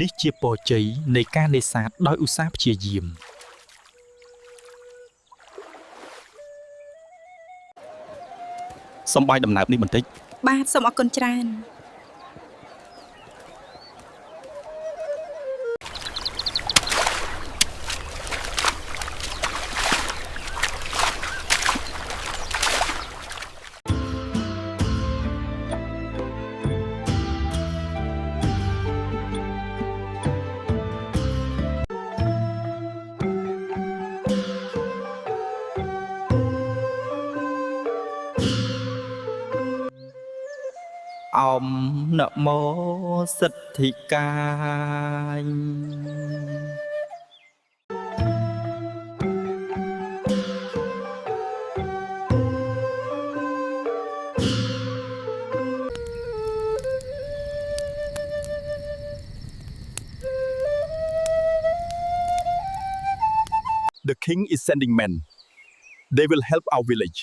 នេះជាពរជ័យនៃការនេសាទដោយឧស្សាហ៍ព្យាយាមសំបាយដំណើបនេះបន្តិចបាទសូមអរគុណច្រើន អមនមោសិទ្ធិកាយ The king is sending men. They will help our village.